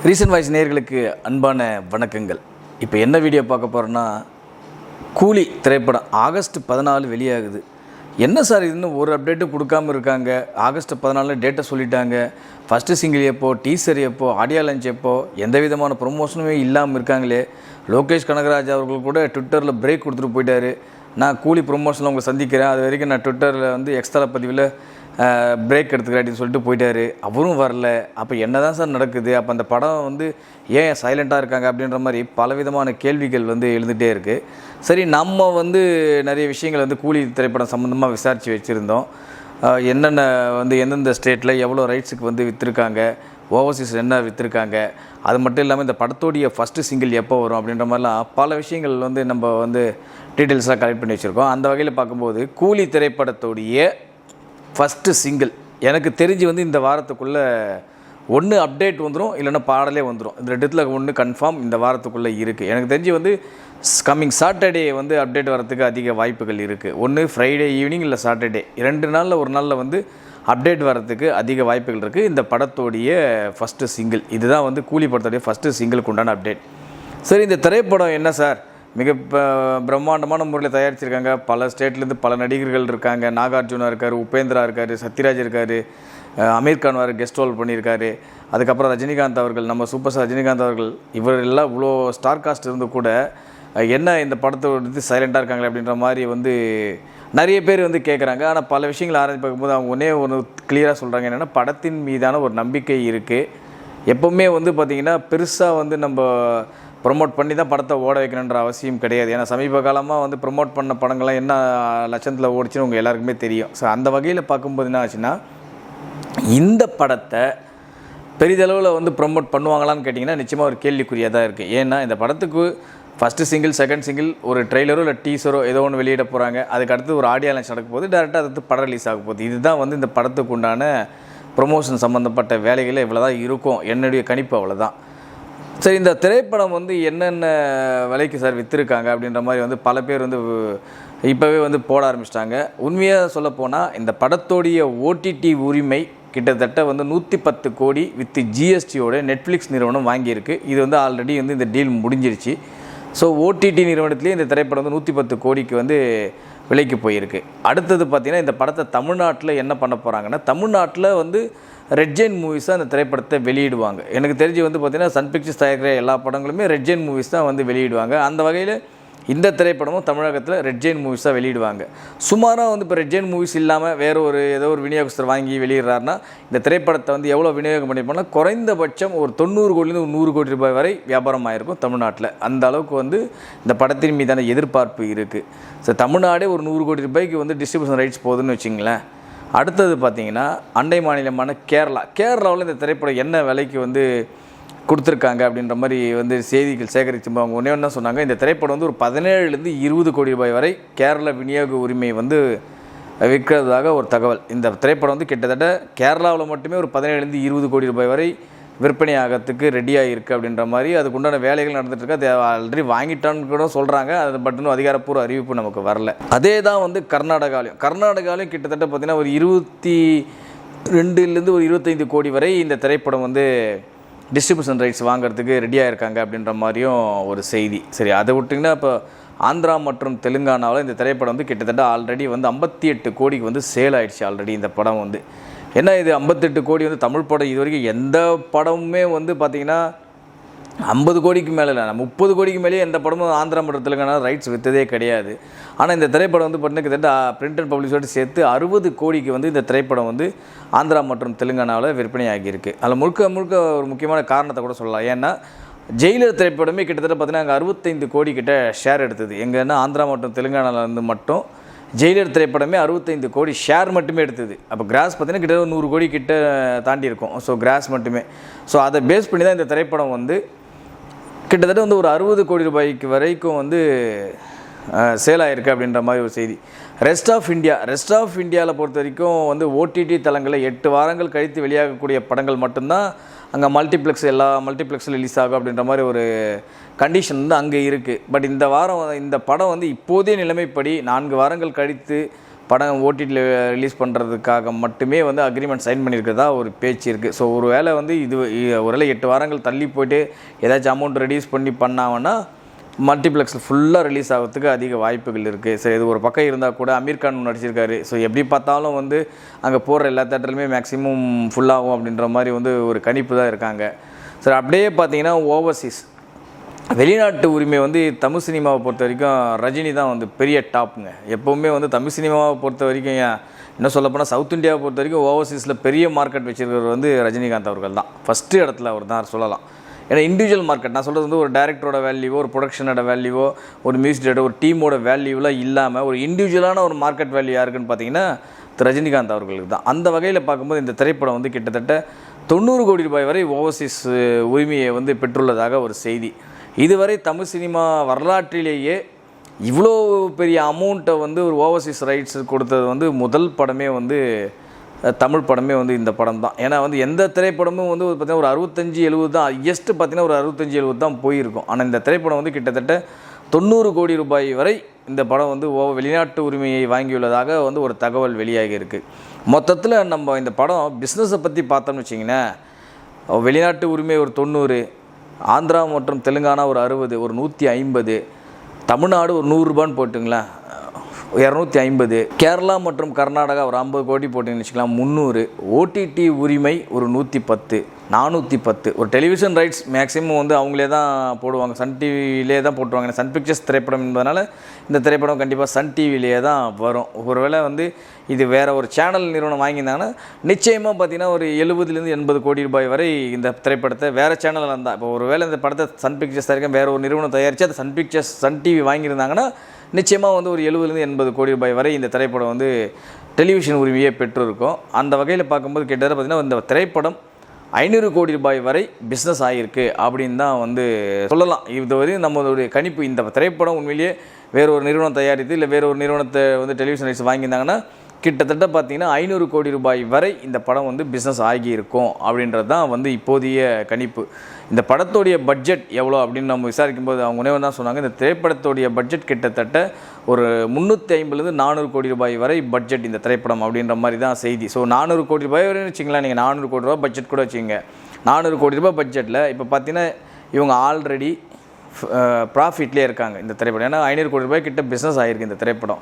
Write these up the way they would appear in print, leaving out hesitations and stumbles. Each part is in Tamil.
ரீசன்ட் வாய்ஸ் நேயர்களுக்கு அன்பான வணக்கங்கள். இப்போ என்ன வீடியோ பார்க்க போகிறோன்னா, கூலி திரைப்படம் ஆகஸ்ட் 14 வெளியாகுது. என்ன சார் இது இன்னும் ஒரு அப்டேட்டும் கொடுக்காமல் இருக்காங்க? ஆகஸ்ட் 14 டேட்டை சொல்லிட்டாங்க. ஃபஸ்ட்டு சிங்கிள் எப்போ, டீசர் எப்போ, ஆடியோ லான்ச் எப்போ, எந்த விதமான ப்ரொமோஷனுமே இல்லாமல் இருக்காங்களே. லோகேஷ் கனகராஜ் அவர்கள் கூட ட்விட்டரில் பிரேக் கொடுத்துட்டு போயிட்டார். நான் கூலி ப்ரொமோஷனில் உங்களை சந்திக்கிறேன், அது வரைக்கும் நான் ட்விட்டரில் எக்ஸ்ட்ரா பதிவில் பிரேக் எடுத்துக்கிறேன் அப்படின்னு சொல்லிட்டு போயிட்டார். அவரும் வரல. அப்போ என்ன தான் சார் நடக்குது? அப்போ அந்த படம் ஏன் சைலண்ட்டாக இருக்காங்க அப்படின்ற மாதிரி பலவிதமான கேள்விகள் எழுந்துகிட்டே இருக்குது. சரி, நம்ம நிறைய விஷயங்கள் கூலி திரைப்படம் சம்மந்தமாக விசாரித்து வச்சுருந்தோம். என்னென்ன எந்தெந்த ஸ்டேட்டில் எவ்வளோ ரைட்ஸுக்கு விற்றுருக்காங்க, ஓவர்சீஸ் என்ன விற்றுருக்காங்க, அது மட்டும் இல்லாமல் இந்த படத்தோடைய ஃபஸ்ட்டு சிங்கிள் எப்போ வரும் அப்படின்ற மாதிரிலாம் பல விஷயங்கள் நம்ம டீட்டெயில்ஸாக கலெக்ட் பண்ணி வச்சுருக்கோம். அந்த வகையில் பார்க்கும்போது கூலி திரைப்படத்தோடைய ஃபஸ்ட்டு சிங்கிள் எனக்கு தெரிஞ்சு இந்த வாரத்துக்குள்ளே ஒன்று அப்டேட் வந்துடும், இல்லைன்னா பாடலே வந்துடும். இந்த ரெண்டுத்தில் ஒன்று கன்ஃபார்ம் இந்த வாரத்துக்குள்ளே இருக்குது. எனக்கு தெரிஞ்சு கம்மிங் சாட்டர்டே அப்டேட் வரத்துக்கு அதிக வாய்ப்புகள் இருக்குது. ஒன்று ஃப்ரைடே ஈவினிங் இல்லை சாட்டர்டே, 2 நாளில் ஒரு நாளில் அப்டேட் வரத்துக்கு அதிக வாய்ப்புகள் இருக்குது. இந்த படத்தோடைய ஃபஸ்ட்டு சிங்கிள் இதுதான் கூலி படத்தோடைய ஃபஸ்ட்டு சிங்கிளுக்கு உண்டான அப்டேட். சரி, இந்த திரைப்படம் என்ன சார் மிக பிரம்மாண்டமான முறையில் தயாரிச்சிருக்காங்க. பல ஸ்டேட்லேருந்து பல நடிகர்கள் இருக்காங்க. நாகார்ஜுனா இருக்கார், உபேந்திரா இருக்கார், சத்யராஜ் இருக்கார், அமீர் கான் வேறு கெஸ்ட் ரோல் பண்ணியிருக்காரு. அதுக்கப்புறம் ரஜினிகாந்த் அவர்கள், நம்ம சூப்பர் ஸ்டார் ரஜினிகாந்த் அவர்கள், இவர் எல்லாம் இவ்வளோ ஸ்டார் காஸ்ட் இருந்து கூட என்ன இந்த படத்தை சைலண்ட்டாக இருக்காங்களே அப்படின்ற மாதிரி நிறைய பேர் கேட்குறாங்க. ஆனால் பல விஷயங்கள் ஆராய்ச்சி பார்க்கும்போது அவங்க ஒன்று கிளியராக சொல்கிறாங்க. என்னென்னா, படத்தின் மீதான ஒரு நம்பிக்கை இருக்குது. எப்போவுமே பார்த்திங்கன்னா பெருசாக நம்ம ப்ரொமோட் பண்ணி தான் படத்தை ஓட வைக்கணுன்ற அவசியம் கிடையாது. ஏன்னா சமீப காலமாக ப்ரொமோட் பண்ண படங்கள்லாம் என்ன லட்சத்தில் ஓடிச்சுன்னு உங்கள் எல்லாருக்குமே தெரியும். ஸோ அந்த வகையில் பார்க்கும்போது என்ன ஆச்சுன்னா, இந்த படத்தை பெரிதளவில் ப்ரொமோட் பண்ணுவாங்களான்னு கேட்டிங்கன்னா நிச்சயமாக ஒரு கேள்விக்குறியாக தான் இருக்குது. ஏன்னா இந்த படத்துக்கு ஃபஸ்ட்டு சிங்கிள், செகண்ட் சிங்கிள், ஒரு ட்ரெய்லரோ இல்லை டீசரோ ஏதோ ஒன்று வெளியிட போகிறாங்க. அதுக்கு அடுத்து ஒரு ஆடியோ லான்ச் நடக்க போகுது, டேரெக்டாக அது படம் ரிலீஸ் ஆக போகுது. இதுதான் இந்த படத்துக்கு உண்டான ப்ரொமோஷன் சம்மந்தப்பட்ட வேலைகள் இவ்வளோ தான் இருக்கும். என்னுடைய கணிப்பு அவ்வளோதான். சரி, இந்த திரைப்படம் என்னென்ன விலைக்கு சார் விற்றுருக்காங்க அப்படின்ற மாதிரி பல பேர் இப்போவே போட ஆரம்பிச்சிட்டாங்க. உண்மையாக சொல்லப்போனால் இந்த படத்தோடைய ஓடிடி உரிமை கிட்டத்தட்ட 110 கோடி வித் ஜிஎஸ்டியோட நெட்ஃப்ளிக்ஸ் நிறுவனம் வாங்கியிருக்கு. இது ஆல்ரெடி இந்த டீல் முடிஞ்சிருச்சு. ஸோ ஓடிடி நிறுவனத்துலேயே இந்த திரைப்படம் 110 கோடிக்கு விலைக்கு போயிருக்கு. அடுத்தது பார்த்திங்கன்னா, இந்த படத்தை தமிழ்நாட்டில் என்ன பண்ண போகிறாங்கன்னா, தமிழ்நாட்டில் ரெட் ஜெயின் மூவிஸ் தான் அந்த திரைப்படத்தை வெளியிடுவாங்க. எனக்கு தெரிஞ்சு பார்த்திங்கன்னா சன் பிக்சர்ஸ் தயாரிக்கிற எல்லா படங்களுமே ரெட் ஜெயின் மூவிஸ் தான் வெளியிடுவாங்க. அந்த வகையில் இந்த திரைப்படமும் தமிழகத்தில் ரெட் ஜெயின் மூவிஸ் தான் வெளியிடுவாங்க. சுமாராக இப்போ ரெட் ஜெயின் மூவிஸ் இல்லாமல் வேறு ஏதோ ஒரு விநியோகஸ்தர் வாங்கி வெளியிடுறாருன்னா, இந்த திரைப்படத்தை எவ்வளோ விநியோகம் பண்ணியிருப்பாங்கன்னா, குறைந்தபட்சம் ஒரு 90 கோடிலேருந்து 100 கோடி ரூபாய் வரை வியாபாரம் ஆகிருக்கும் தமிழ்நாட்டில். அந்த அளவுக்கு இந்த படத்தின் மீதான எதிர்பார்ப்பு இருக்குது. ஸோ தமிழ்நாடே ஒரு 100 கோடி ரூபாய்க்கு டிஸ்ட்ரிபியூஷன் ரைட்ஸ் போகுதுன்னு வச்சிங்களேன். அடுத்தது பார்த்திங்கன்னா, அண்டை மாநிலமான கேரளாவில் இந்த திரைப்படம் என்ன விலைக்கு கொடுத்துருக்காங்க அப்படின்ற மாதிரி செய்திகள் சேகரித்து அவங்க ஒன்று சொன்னாங்க. இந்த திரைப்படம் ஒரு 17லேருந்து 20 கோடி ரூபாய் வரை கேரள விநியோக உரிமை விற்கிறதாக ஒரு தகவல். இந்த திரைப்படம் கிட்டத்தட்ட கேரளாவில் மட்டுமே ஒரு 17லேருந்து 20 கோடி ரூபாய் வரை விற்பனை ஆகிறதுக்கு ரெடியாக இருக்குது அப்படின்ற மாதிரி அதுக்குண்டான வேலைகள் நடந்துகிட்ருக்கு. அது ஆல்ரெடி வாங்கிட்டான்னு கூட சொல்கிறாங்க. அது பட்டுன்னு அதிகாரப்பூர்வ அறிவிப்பு நமக்கு வரல. அதே தான் கர்நாடகாலையும் கிட்டத்தட்ட பார்த்திங்கன்னா ஒரு 22லேருந்து ஒரு 25 கோடி வரை இந்த திரைப்படம் டிஸ்ட்ரிபியூஷன் ரைட்ஸ் வாங்கிறதுக்கு ரெடியாக இருக்காங்க அப்படின்ற மாதிரியும் ஒரு செய்தி. சரி, அதை விட்டிங்கன்னா இப்போ ஆந்திரா மற்றும் தெலுங்கானாவில் இந்த திரைப்படம் கிட்டத்தட்ட ஆல்ரெடி 58 கோடிக்கு சேல் ஆகிடுச்சு ஆல்ரெடி. இந்த படம் என்ன இது 58 கோடி தமிழ் படம் இது வரைக்கும் எந்த படமுமே பார்த்திங்கன்னா 50 கோடிக்கு மேலே இல்லை, 30 கோடிக்கு மேலேயே எந்த படமும் ஆந்திரா மற்றும் தெலுங்கானா ரைட்ஸ் விற்றதே கிடையாது. ஆனால் இந்த திரைப்படம் பார்த்தீங்கன்னா கிட்டத்தட்ட பிரிண்ட் அண்ட் பப்ளிஷோடு சேர்த்து 60 கோடிக்கு இந்த திரைப்படம் ஆந்திரா மற்றும் தெலுங்கானாவில் விற்பனை ஆகியிருக்கு. அதில் முழுக்க ஒரு முக்கியமான காரணத்தை கூட சொல்லலாம். ஏன்னா ஜெயிலர் திரைப்படமே கிட்டத்தட்ட பார்த்திங்கன்னா அங்கே 65 கோடி கிட்ட ஷேர் எடுத்தது. எங்கன்னா ஆந்திரா மற்றும் தெலுங்கானாவிலேருந்து மட்டும் ஜெயிலர் திரைப்படமே 65 கோடி ஷேர் மட்டுமே எடுத்தது. அப்போ கிராஸ் பார்த்திங்கன்னா கிட்டத்தட்ட 100 கோடி கிட்ட தாண்டி இருக்கும். ஸோ கிராஸ் மட்டுமே. ஸோ அதை பேஸ் பண்ணி தான் இந்த திரைப்படம் கிட்டத்தட்ட ஒரு 60 கோடி ரூபாய்க்கு வரைக்கும் சேல் ஆகிருக்கு அப்படின்ற மாதிரி ஒரு செய்தி. ரெஸ்ட் ஆஃப் இந்தியாவில் பொறுத்த வரைக்கும் ஓடிடி தளங்களில் 8 வாரங்கள் கழித்து வெளியாகக்கூடிய படங்கள் மட்டும்தான் அங்கே எல்லா மல்டிப்ளெக்ஸில் ரிலீஸ் ஆகும் அப்படின்ற மாதிரி ஒரு கண்டிஷன் அங்கே இருக்குது. பட் இந்த வாரம் இந்த படம் இப்போதைய நிலைமைப்படி 4 வாரங்கள் கழித்து படம் ஓடிடியில் ரிலீஸ் பண்ணுறதுக்காக மட்டுமே வந்து அக்ரிமெண்ட் சைன் பண்ணியிருக்கிறதா ஒரு பேச்சு இருக்குது. ஸோ ஒரு வேளை வந்து ஒருவேளை 8 வாரங்கள் தள்ளி போய்ட்டு ஏதாச்சும் அமௌண்ட் ரெடியூஸ் பண்ணி பண்ணாங்கன்னா மல்டிப்ளெக்ஸில் ஃபுல்லாக ரிலீஸ் ஆகிறதுக்கு அதிக வாய்ப்புகள் இருக்குது. சரி, இது ஒரு பக்கம் இருந்தால் கூட அமீர் கான் நடிச்சிருக்காரு. ஸோ எப்படி பார்த்தாலும் வந்து அங்கே போகிற எல்லா தேட்டர்லையுமே மேக்ஸிமம் ஃபுல்லாகும் அப்படின்ற மாதிரி வந்து ஒரு கணிப்பு தான் இருக்காங்க. சரி, அப்படியே பார்த்தீங்கன்னா ஓவர்சீஸ் வெளிநாட்டு உரிமை வந்து தமிழ் சினிமாவை பொறுத்த வரைக்கும் ரஜினி தான் வந்து பெரிய டாப்புங்க. எப்போவுமே வந்து தமிழ் சினிமாவை பொறுத்த வரைக்கும் இன்னும் சொல்லப்போனால் சவுத் இந்தியாவை பொறுத்த வரைக்கும் ஓவர்சீஸில் பெரிய மார்க்கெட் வச்சுருக்கிறவர் வந்து ரஜினிகாந்த் அவர்கள் தான். ஃபஸ்ட்டு இடத்துல அவர் தான் சொல்லலாம். ஏன்னா இண்டிவிஜுவல் மார்க்கெட் நான் சொல்கிறது வந்து ஒரு டேரக்டரோட வேல்யூவோ, ஒரு ப்ரொடக்ஷனோட வேல்யூவோ, ஒரு மியூசிக் டேரக்டர், ஒரு டீமோட வேல்யூலாம் இல்லாமல் ஒரு இண்டிவிஜுவலான ஒரு மார்க்கெட் வேல்யூ யாருக்குன்னு பார்த்தீங்கன்னா ரஜினிகாந்த் அவர்களுக்கு தான். அந்த வகையில் பார்க்கும்போது இந்த திரைப்படம் வந்து கிட்டத்தட்ட 90 கோடி ரூபாய் வரை ஓவர்சீஸ் உரிமையை வந்து பெற்றுள்ளதாக ஒரு செய்தி. இதுவரை தமிழ் சினிமா வரலாற்றிலேயே இவ்வளோ பெரிய அமௌண்ட்டை வந்து ஒரு ஓவர்சீஸ் ரைட்ஸ் கொடுத்தது வந்து முதல் படமே வந்து தமிழ் படமே வந்து இந்த படம் தான். ஏன்னா வந்து எந்த திரைப்படமும் வந்து பார்த்திங்கன்னா ஒரு 65-70 தான் ஹையஸ்ட்டு பார்த்திங்கன்னா ஒரு 65-70 தான் போயிருக்கும். ஆனால் இந்த திரைப்படம் வந்து கிட்டத்தட்ட 90 கோடி ரூபாய் வரை இந்த படம் வந்து வெளிநாட்டு உரிமையை வாங்கியுள்ளதாக வந்து ஒரு தகவல் வெளியாகி இருக்குது. மொத்தத்தில் நம்ம இந்த படம் பிஸ்னஸை பற்றி பார்த்தோம்னு வச்சிங்கன்னா வெளிநாட்டு உரிமை ஒரு 90, ஆந்திரா மற்றும் தெலுங்கானா ஒரு 60, ஒரு 150, தமிழ்நாடு ஒரு 100 ரூபான்னு போட்டுங்களேன் 250, கேரளா மற்றும் கர்நாடகா ஒரு 50 கோடி போட்டிங்கன்னு வச்சுக்கலாம் 300, ஓடிடி உரிமை ஒரு 110, 410, ஒரு டெலிவிஷன் ரைட்ஸ் மேக்ஸிமம் வந்து அவங்களே தான் போடுவாங்க, சன் டிவிலே தான் போட்டுருவாங்க. சன் பிக்சர்ஸ் திரைப்படம் என்பதனால இந்த திரைப்படம் கண்டிப்பாக சன் டிவிலே தான் வரும். ஒருவேளை வந்து இது வேறு ஒரு சேனல் நிறுவனம் வாங்கியிருந்தாங்கன்னா நிச்சயமாக பார்த்திங்கன்னா ஒரு 70-80 கோடி ரூபாய் வரை இந்த திரைப்படத்தை வேறு சேனலில் இருந்தால், இப்போ ஒரு வேளை இந்த படத்தை சன் பிக்சர்ஸ் தயாரிக்க வேறு ஒரு நிறுவனம் தயாரித்து அது சன் பிக்சர்ஸ் சன் டிவி வாங்கியிருந்தாங்கன்னா நிச்சயமாக வந்து ஒரு 70-80 கோடி ரூபாய் வரை இந்த திரைப்படம் வந்து டெலிவிஷன் உரிமையை பெற்றிருக்கும். அந்த வகையில் பார்க்கும்போது கிட்டத்தட்ட பார்த்திங்கன்னா இந்த திரைப்படம் 500 கோடி ரூபாய் வரை பிஸ்னஸ் ஆகிருக்கு அப்படின்னு தான் வந்து சொல்லலாம். இது வரையும் நம்மளுடைய கணிப்பு. இந்த திரைப்படம் உண்மையிலேயே வேறு ஒரு நிறுவனம் தயாரித்து இல்லை வேறு ஒரு நிறுவனத்தை வந்து டெலிவிஷன் ரைட்ஸ் வாங்கியிருந்தாங்கன்னா கிட்டத்தட்ட பார்த்திங்கன்னா 500 கோடி ரூபாய் வரை இந்த படம் வந்து பிஸ்னஸ் ஆகியிருக்கும் அப்படின்றது தான் வந்து இப்போதைய கணிப்பு. இந்த படத்தோடைய பட்ஜெட் எவ்வளோ அப்படின்னு நம்ம விசாரிக்கும்போது அவங்க உணவு தான் சொன்னாங்க, இந்த திரைப்படத்தோடைய பட்ஜெட் கிட்டத்தட்ட ஒரு 350-400 கோடி ரூபாய் வரை பட்ஜெட் இந்த திரைப்படம் அப்படின்ற மாதிரி தான் செய்தி. ஸோ 400 கோடி ரூபாய் வரையும் வச்சிங்களா, நீங்கள் 400 கோடி ரூபாய் பட்ஜெட் கூட வச்சுங்க. 400 கோடி ரூபாய் பட்ஜெட்டில் இப்போ பார்த்தீங்கன்னா இவங்க ஆல்ரெடி ப்ராஃபிட்லேயே இருக்காங்க இந்த திரைப்படம். ஏன்னா 500 கோடி ரூபாய் கிட்ட பிஸ்னஸ் ஆகிருக்கு இந்த திரைப்படம்.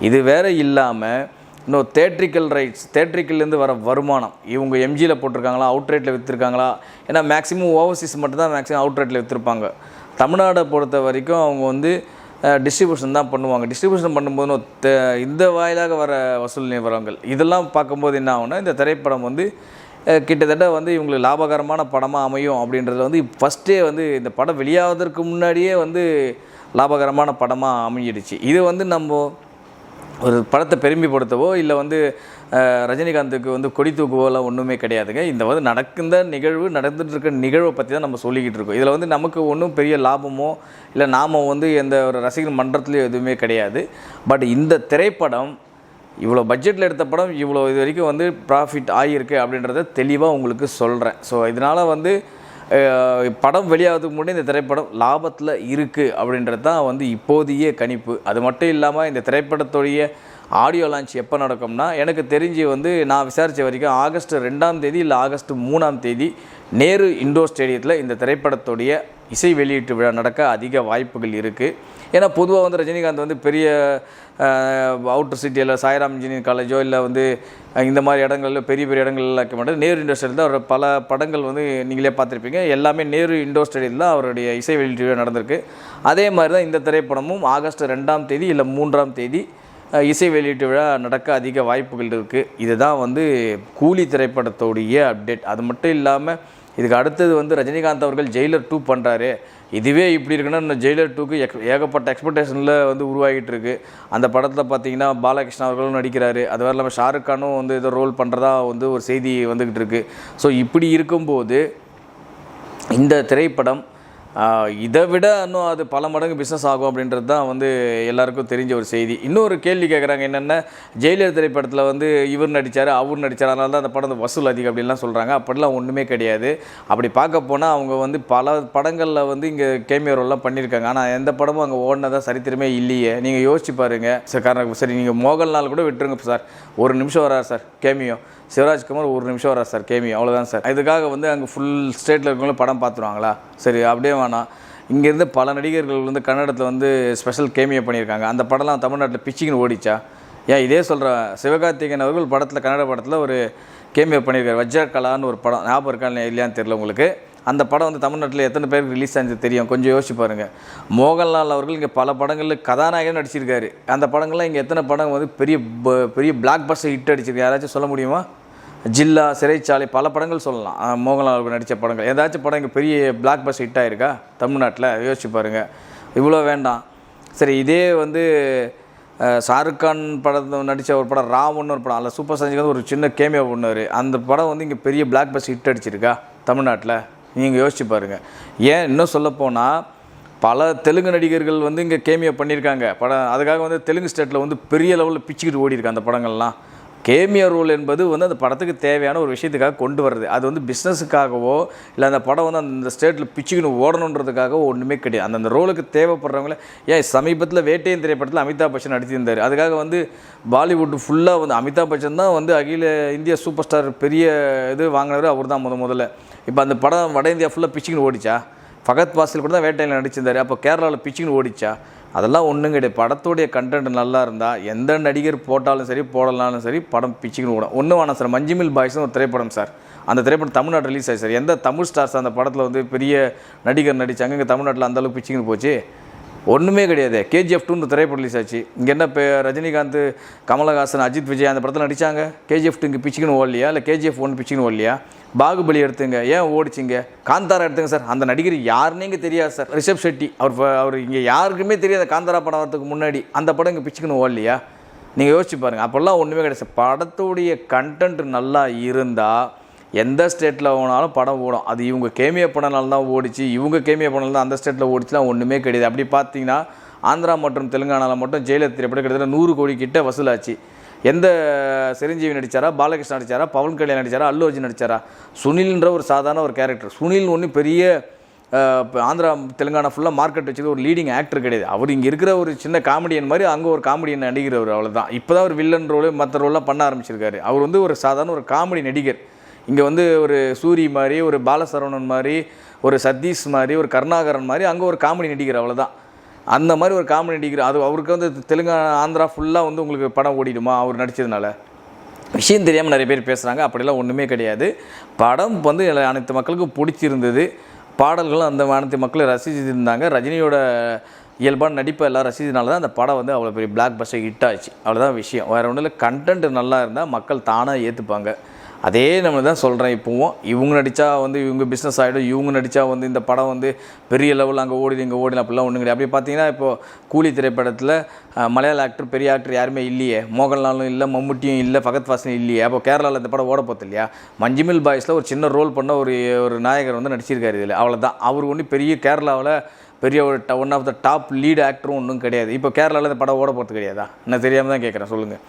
இது வேறு இல்லாமல் இன்னும் தேட்ரிக்கல் ரைட்ஸ், தேட்ரிக்கல்லேருந்து வர வருமானம் இவங்க எம்ஜியில் போட்டிருக்காங்களா, அவுட்ரேட்டில் விற்றுருக்காங்களா? ஏன்னா மேக்ஸிமம் ஓவர்சீஸ் மட்டும் தான் மேக்ஸிமம் அவுட்ரேட்டில் விற்றுருப்பாங்க. தமிழ்நாடை பொறுத்த வரைக்கும் அவங்க வந்து டிஸ்ட்ரிபியூஷன் தான் பண்ணுவாங்க. டிஸ்ட்ரிபியூஷன் பண்ணும்போது இந்த வாயிலாக வர வசூல் நிறுவனங்கள் இதெல்லாம் பார்க்கும்போது என்ன ஆகும்னா இந்த திரைப்படம் வந்து கிட்டத்தட்ட வந்து இவங்களுக்கு லாபகரமான படமாக அமையும் அப்படின்றத வந்து ஃபஸ்ட்டே வந்து இந்த படம் வெளியாவதற்கு முன்னாடியே வந்து லாபகரமான படமாக அமைஞ்சிடுச்சு. இது வந்து நம்ம ஒரு படத்தை பெருமைப்படுத்தவோ இல்லை வந்து ரஜினிகாந்துக்கு வந்து கொடி தூக்குவோலாம் ஒன்றுமே கிடையாதுங்க. இந்த வந்து நடந்துட்டு இருக்க நிகழ்வை பற்றி தான் நம்ம சொல்லிக்கிட்டு இருக்கோம். இதில் வந்து நமக்கு ஒன்றும் பெரிய லாபமோ இல்லை நாம் வந்து எந்த ஒரு ரசிகர் மன்றத்துலேயும் எதுவுமே கிடையாது. பட் இந்த திரைப்படம் இவ்வளோ பட்ஜெட்டில் எடுத்த படம் இவ்வளோ இது வரைக்கும் வந்து ப்ராஃபிட் ஆகியிருக்கு அப்படின்றத தெளிவாக உங்களுக்கு சொல்கிறேன். ஸோ இதனால் வந்து படம் வெளியாகிறதுக்கு முன்னாடி இந்த திரைப்படம் லாபத்தில் இருக்குது அப்படின்றது தான் வந்து இப்போதைய கணிப்பு. அது மட்டும் இல்லாமல் இந்த திரைப்படத்துடைய ஆடியோ லான்ச் எப்போ நடக்கும்னா எனக்கு தெரிஞ்சு வந்து நான் விசாரித்த வரைக்கும் ஆகஸ்ட் 2ஆம் தேதி இல்லை ஆகஸ்ட் 3ஆம் தேதி நேரு இண்டோர் ஸ்டேடியத்தில் இந்த திரைப்படத்துடைய இசை வெளியீட்டு விழா நடக்க அதிக வாய்ப்புகள் இருக்குது. ஏன்னா பொதுவாக வந்து ரஜினிகாந்த் வந்து பெரிய அவுட்டர் சிட்டியில் சாய்ராம் இன்ஜினியரிங் காலேஜோ இல்லை வந்து இந்த மாதிரி இடங்களில் பெரிய பெரிய இடங்கள்ல இருக்க மாட்டார். நேரு இண்டோர் ஸ்டேடியம் தான் அவர் பல படங்கள் வந்து நீங்களே பார்த்துருப்பீங்க. எல்லாமே நேரு இண்டோர் ஸ்டேடியம் தான் அவருடைய இசை வெளியீட்டு விழா நடந்திருக்கு. அதே மாதிரி தான் இந்த திரைப்படமும் ஆகஸ்ட் 2ஆம் தேதி இல்லை 3ஆம் தேதி இசை வெளியீட்டு விழா நடக்க அதிக வாய்ப்புகள் இருக்குது. இதுதான் வந்து கூலி திரைப்படத்தோடைய அப்டேட். அது மட்டும் இல்லாமல் இதுக்கு அடுத்தது வந்து ரஜினிகாந்த் அவர்கள் ஜெயிலர் 2 பண்ணுறாரு. இதுவே இப்படி இருக்குன்னா இந்த ஜெயிலர் 2க்கு ஏகப்பட்ட எக்ஸ்பெக்டேஷனில் வந்து உருவாகிட்டு இருக்குது. அந்த படத்தில் பார்த்தீங்கன்னா பாலகிருஷ்ணா அவர்களும் நடிக்கிறாரு. அது வேறு இல்லாமல் ஷாருக் கானும் வந்து ஏதோ ரோல் பண்ணுறதா வந்து ஒரு செய்தி வந்துக்கிட்டு இருக்குது. ஸோ இப்படி இருக்கும்போது இந்த திரைப்படம் இதை விட இன்னும் அது பல மடங்கு பிஸ்னஸ் ஆகும் அப்படின்றது தான் வந்து எல்லாருக்கும் தெரிஞ்ச ஒரு செய்தி. இன்னொரு கேள்வி கேட்குறாங்க, என்னென்ன ஜெயிலர் திரைப்படத்தில் வந்து இவர் நடித்தார் அவர் நடித்தார், அதனால தான் அந்த படம் வசூல் அதிகம் அப்படின்லாம் சொல்கிறாங்க. அப்படிலாம் ஒன்றுமே கிடையாது. அப்படி பார்க்க போனால் அவங்க வந்து பல படங்களில் வந்து இங்கே கேமியோ ரோல்லாம் பண்ணியிருக்காங்க. ஆனால் எந்த படமும் அங்கே ஓடினதாக சரித்திரமே இல்லையே. நீங்கள் யோசிச்சு பாருங்கள் சார். காரணம் சரி, நீங்கள் மோகன்லால் கூட விட்டுருங்க சார், ஒரு நிமிஷம் வரார் சார் கேமியோ. சிவராஜ்குமார் ஒரு நிமிஷம் வரார் சார் கேமியோ, அவ்வளோதான் சார். இதுக்காக வந்து அங்கே ஃபுல் ஸ்டேட்டில் இருக்கவங்களும் படம் பார்த்துருவாங்களா? சரி, அப்படியே வேணாம். இங்கேருந்து பல நடிகர்கள் வந்து கன்னடத்தில் வந்து ஸ்பெஷல் கேமியோ பண்ணியிருக்காங்க. அந்த படம்லாம் தமிழ்நாட்டில் பிச்சிங்கன்னு ஓடிச்சா? ஏன் இதே சொல்கிறேன், சிவகார்த்திகேயன் அவர்கள் படத்தில் கன்னட படத்தில் ஒரு கேமியோ பண்ணியிருக்காரு. வஜ்ரகலான்னு ஒரு படம், ஞாபகம் இருக்கான்னு இல்லையான்னு தெரியல உங்களுக்கு. அந்த படம் வந்து தமிழ்நாட்டில் எத்தனை பேருக்கு ரிலீஸ் ஆனது தெரியும்? கொஞ்சம் யோசிச்சு பாருங்கள். மோகன்லால் அவர்கள் இங்கே பல படங்களில் கதாநாயகன் நடிச்சிருக்காரு. அந்த படங்கள்லாம் இங்கே எத்தனை படம் வந்து பெரிய பிளாக் பஸ்டர் ஹிட் அடிச்சிருக்கு? யாராச்சும் சொல்ல முடியுமா? ஜில்லா, சிறைச்சாலை, பல படங்கள் சொல்லலாம். மோகன்லால் அவர்கள் நடித்த படங்கள் ஏதாச்சும் படம் இங்கே பெரிய பிளாக் பஸ்டர் ஹிட் ஆகிருக்கா தமிழ்நாட்டில்? யோசிச்சு பாருங்கள். இவ்வளோ வேண்டாம். சரி, இதே வந்து ஷாருக் கான் படத்தை நடித்த ஒரு படம் ராவன்னு ஒரு படம், அதில் சூப்பர் சஞ்சிக்கு ஒரு சின்ன கேமியோ பண்ணார். அந்த படம் வந்து இங்கே பெரிய பிளாக் பஸ்டர் ஹிட் அடிச்சிருக்கா தமிழ்நாட்டில்? நீங்கள் யோசிச்சு பாருங்கள். ஏன் இன்னும் சொல்லப்போனால் பல தெலுங்கு நடிகர்கள் வந்து இங்கே கேமியோ பண்ணியிருக்காங்க படம். அதுக்காக வந்து தெலுங்கு ஸ்டேட்டில் வந்து பெரிய லெவலில் பிச்சுக்கிட்டு ஓடிருக்கு அந்த படங்கள்லாம். கேமியோ ரோல் என்பது வந்து அந்த படத்துக்கு தேவையான ஒரு விஷயத்துக்காக கொண்டு வர்றது. அது வந்து பிஸ்னஸுக்காகவோ இல்லை அந்த படம் வந்து அந்த ஸ்டேட்டில் பிச்சுக்கின்னு ஓடணுன்றதுக்காகவோ ஒன்றுமே கிடையாது. அந்தந்த ரோலுக்கு தேவைப்படுறவங்களே. ஏன் சமீபத்தில் வேட்டையின் திரைப்படத்தில் அமிதாப் பச்சன் நடித்திருந்தார். அதுக்காக வந்து பாலிவுட் ஃபுல்லாக வந்து அமிதாப் பச்சன் தான் வந்து அகில இந்திய சூப்பர் ஸ்டார் பெரிய இது வாங்கினவர் அவர் தான் முதல்ல. இப்போ அந்த படம் வட இந்தியா ஃபுல்லாக பிச்சுக்கின்னு ஓடிச்சா? ஃபகத் பாசில் கூட தான் வேட்டையில் நடிச்சிருந்தார். அப்போ கேரளாவில் பிச்சுக்கின்னு ஓடிச்சா? அதெல்லாம் ஒன்றும் கிடையாது. படத்துடைய கண்டென்ட் நல்லா இருந்தால் எந்த நடிகர் போட்டாலும் சரி போடலாலும் சரி படம் பிச்சுக்கின்னு ஓடும். ஒன்றும் வேணாம் சார். மஞ்சுமில் பாய்ஸ்னு ஒரு திரைப்படம் சார். அந்த திரைப்படம் தமிழ்நாடு ரிலீஸ் ஆச்சு சார். எந்த தமிழ் ஸ்டார்ஸ் அந்த படத்தில் வந்து பெரிய நடிகர் நடித்தாங்க? இங்கே தமிழ்நாட்டில் அந்தளவுக்கு பிச்சுக்கின்னு போச்சு? ஒன்றுமே கிடையாது. KGF 2 திரைப்படம் ரிலீஸ் ஆச்சு. இங்கே என்ன இப்போ ரஜினிகாந்த், கமலஹாசன், அஜித், விஜய் அந்த படத்தில் நடித்தாங்க. KGF 2 இங்கே பிச்சுக்கின்னு ஓடலையா? இல்லை KGF 1 பிச்சுக்கின்னு ஓடலையா? பாகுபலி எடுத்துங்க, ஏன் ஓடிச்சிங்க? காந்தாரா எடுத்துங்க சார். அந்த நடிகர் யாருன்னு இங்கே தெரியாது சார். ரிஷப் ஷெட்டி அவர் இங்கே யாருக்குமே தெரியாது. காந்தாரா படம் வரதுக்கு முன்னாடி அந்த படம் இங்கே பிச்சுக்கின்னு ஓடலையா? நீங்கள் யோசிச்சு பாருங்கள். அப்போல்லாம் ஒன்றுமே கிடையாது சார். படத்துடைய கண்டென்ட் நல்லா இருந்தால் எந்த ஸ்டேட்டில் ஓனாலும் படம் ஓடும். அது இவங்க கேமியோ பண்ணனால தான் ஓடிச்சு, இவங்க கேமியோ பண்ணனால தான் அந்த ஸ்டேட்டில் ஓடிச்சுலாம் ஒன்றுமே கிடையாது. அப்படி பார்த்தீங்கன்னா ஆந்திரா மற்றும் தெலுங்கானாவில் மட்டும் ஜெயலலிதா திரைப்படம் கிட்டத்தட்ட 100 கோடி கிட்ட வசூலாச்சு. எந்த சிரஞ்சீவி நடித்தாரா, பாலகிருஷ்ணன் நடித்தாரா, பவன் கல்யாண் நடித்தாரா, அல்லு அர்ஜுன் நடித்தாரா? சுனில்ன்ற ஒரு சாதாரண ஒரு கேரக்டர். சுனில் ஒன்றும் பெரிய ஆந்திரா தெலுங்கானா ஃபுல்லாக மார்க்கெட் வச்சது ஒரு லீடிங் ஆக்டர் கிடையாது. அவர் இங்கே இருக்கிற ஒரு சின்ன காமெடியன் மாதிரி அங்கே ஒரு காமெடியன் நடிக்கிறவர், அவ்வளோதான். இப்போ தான் ஒரு வில்லன் ரோலு மற்ற ரோல்லாம் பண்ண ஆரம்பிச்சிருக்காரு. அவர் வந்து ஒரு சாதாரண ஒரு காமெடி நடிகர். இங்கே வந்து ஒரு சூரி மாதிரி, ஒரு பாலசரவணன் மாதிரி, ஒரு சதீஷ் மாதிரி, ஒரு கருணாகரன் மாதிரி அங்கே ஒரு காமெடி நடிகர், அவ்வளோதான். அந்த மாதிரி ஒரு காமெடி நடிகர். அது அவருக்கு வந்து தெலுங்கானா ஆந்திரா ஃபுல்லாக வந்து உங்களுக்கு படம் ஓடிடுமா அவர் நடித்ததுனால? விஷயம் தெரியாமல் நிறைய பேர் பேசுகிறாங்க. அப்படிலாம் ஒன்றுமே கிடையாது. படம் வந்து அனைத்து மக்களுக்கும் பிடிச்சிருந்தது. பாடல்களும் அந்த அனைத்து மக்களும் ரசிச்சிருந்தாங்க. ரஜினியோட இயல்பான நடிப்பை எல்லாம் ரசிச்சதுனால தான் அந்த படம் வந்து அவ்வளோ பெரிய பிளாக் பஸ்டர் ஹிட் ஆச்சு. அவ்வளோதான் விஷயம். வேறு ஒன்றும் இல்லை. கண்டென்ட் நல்லா இருந்தால் மக்கள் தானாக ஏற்றுப்பாங்க. அதே நம்ம தான் சொல்கிறேன். இப்போவும் இவங்க நடித்தா வந்து இவங்க பிஸ்னஸ் ஆகிடும், இவங்க நடித்தா வந்து இந்த படம் வந்து பெரிய லெவலில் அங்கே ஓடி இங்கே ஓடினா அப்படிலாம் ஒன்றும் கிடையாது. அப்படி பார்த்தீங்கன்னா இப்போது கூலி திரைப்படத்தில் மலையாள ஆக்டர், பெரிய ஆக்டர் யாருமே இல்லையே. மோகன்லாலும் இல்லை, மம்முட்டியும் இல்லை, ஃபகத் ஃபாசிலும் இல்லையே. அப்போ கேரளாவில் இந்த படம் ஓட போகிறது இல்லையா? மஞ்சுமில் பாய்ஸில் ஒரு சின்ன ரோல் பண்ண ஒரு நாயகர் வந்து நடிச்சிருக்காரு இதில், அவ்வளோதான். அவர் ஒன்றும் பெரிய கேரளாவில் பெரிய ஒரு one of the top lead ஆக்டரும் ஒன்றும் கிடையாது. இப்போ கேரளாவில் இந்த படம் ஓட போகிறது கிடையாதா? நான் தெரியாமல் தான் கேட்குறேன், சொல்லுங்கள்.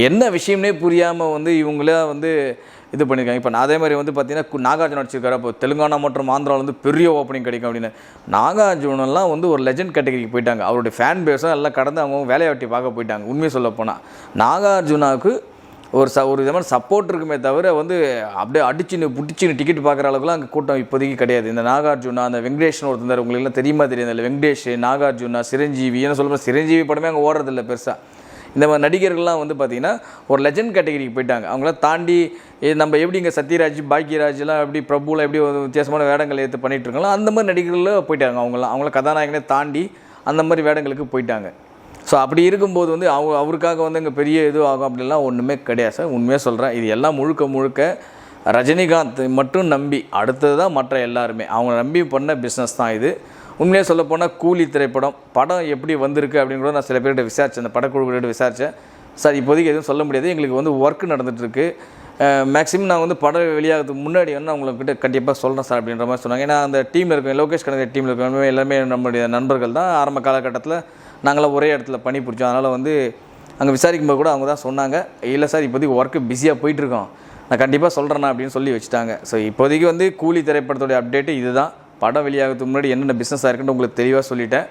என்ன விஷயம்னே புரியாமல் வந்து இவங்களே வந்து இது பண்ணியிருக்காங்க. இப்போ அதே மாதிரி வந்து பார்த்தீங்கன்னா நாகார்ஜுன் நடிச்சிருக்காரு. அப்போ தெலுங்கானா மற்றும் ஆந்திராவில் வந்து பெரிய ஓப்பனிங் கிடைக்கும் அப்படின்னு. நாகார்ஜுனெல்லாம் வந்து ஒரு லெஜண்ட் கேட்டகரிக்கு போயிட்டாங்க. அவருடைய ஃபேன் பேஸும் எல்லாம் கடந்து அவங்க வேலையாட்டி பார்க்க போயிட்டாங்க. உண்மையை சொல்ல போனால் நாகார்ஜுனாவுக்கு ஒரு விதமான சப்போர்ட் இருக்குமே தவிர வந்து அப்படியே அடிச்சுன்னு புட்டிச்சின்னு டிக்கெட் பார்க்குற அளவுக்குலாம் அங்கே கூட்டம் இப்போதைக்கு கிடையாது. இந்த நாகார்ஜுனா, அந்த வெங்கடேஷ்னு ஒருத்தர் உங்களுக்குலாம் தெரியுமா தெரியாது? இல்லை வெங்கடேஷ், நாகார்ஜுனா, சிரஞ்சீவி, என்ன சொல்லுங்கள், சிரஞ்சீவி படமே அங்கே ஓடுறதில்ல பெருசாக. இந்த மாதிரி நடிகர்கள்லாம் வந்து பார்த்திங்கன்னா ஒரு லெஜண்ட் கேட்டகரிக்கு போயிட்டாங்க. அவங்களாம் தாண்டி நம்ம எப்படி இங்கே சத்யராஜ், பாக்யராஜ்லாம் எப்படி பிரபுலாம் எப்படி வித்தியாசமான வேடங்கள் எடுத்து பண்ணிகிட்ருக்காங்களோ அந்த மாதிரி நடிகர்களில் போயிட்டாங்க. அவங்கள கதாநாயகனே தாண்டி அந்த மாதிரி வேடங்களுக்கு போயிட்டாங்க. ஸோ அப்படி இருக்கும்போது வந்து அவருக்காக வந்து இங்கே பெரிய இது ஆகும் அப்படிலாம் ஒன்றுமே கிடையாது சார். உண்மையாக சொல்கிறேன். இது எல்லாம் முழுக்க ரஜினிகாந்த் மட்டும் நம்பி, அடுத்தது தான் மற்ற எல்லாருமே அவங்க நம்பி பண்ண பிஸ்னஸ் தான் இது. உண்மையாக சொல்லப்போனால் கூலி திரைப்படம் படம் எப்படி வந்திருக்கு அப்படின்னு கூட நான் சில பேர்கிட்ட விசாரித்தேன், அந்த படக்குழுக்கிட்ட விசாரித்தேன். சார் இப்போதைக்கு எதுவும் சொல்ல முடியாது, எங்களுக்கு வந்து ஒர்க் நடந்துகிட்ருக்கு, மேக்ஸிமம் நான் வந்து படம் வெளியாகிறதுக்கு முன்னாடி வந்து அவங்கக்கிட்ட கண்டிப்பாக சொல்கிறேன் சார் அப்படின்ற மாதிரி சொன்னாங்க. ஏன்னா அந்த டீமில் இருக்க லோகேஷ் கனகராஜ் டீமில் இருக்கவங்க எல்லாமே நம்மளுடைய நண்பர்கள் தான். ஆரம்ப காலகட்டத்தில் நாங்களாம் ஒரே இடத்துல பணி பிடிச்சோம். அதனால் வந்து அங்கே விசாரிக்கும்போது கூட அவங்க தான் சொன்னாங்க, இல்லை சார் இப்போதைக்கு ஒர்க்கு பிஸியாக போயிட்டுருக்கோம், நான் கண்டிப்பாக சொல்கிறேண்ணா அப்படின்னு சொல்லி வச்சுட்டாங்க. ஸோ இப்போதைக்கு வந்து கூலி திரைப்படத்தோடைய அப்டேட்டு இது தான். படம் வெளியாகிறதுக்கு முன்னாடி என்னென்ன பிஸ்னஸாக இருக்குன்னு உங்களுக்கு தெளிவாக சொல்லிட்டேன்.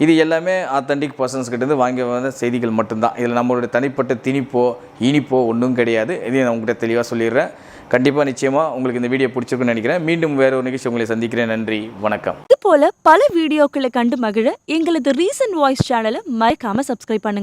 இது எல்லாமே ஆத்தென்டிக் பர்சன்ஸ்கிட்டேருந்து வாங்கி வந்த செய்திகள் மட்டும்தான். இதில் நம்மளுடைய தனிப்பட்ட திணிப்போ இனிப்போ ஒன்றும் கிடையாது. இதையும் நான் உங்கள்கிட்ட தெளிவாக சொல்லிடுறேன். கண்டிப்பாக நிச்சயமாக உங்களுக்கு இந்த வீடியோ பிடிச்சிருக்குன்னு நினைக்கிறேன். மீண்டும் வேறு ஒரு நிகழ்ச்சி உங்களை சந்திக்கிறேன். நன்றி, வணக்கம். இது போல பல வீடியோக்களை கண்டு மகிழ எங்களது ரீசன்ட் வாய்ஸ் சேனலை மறக்காம சப்ஸ்கிரைப் பண்ணுங்க.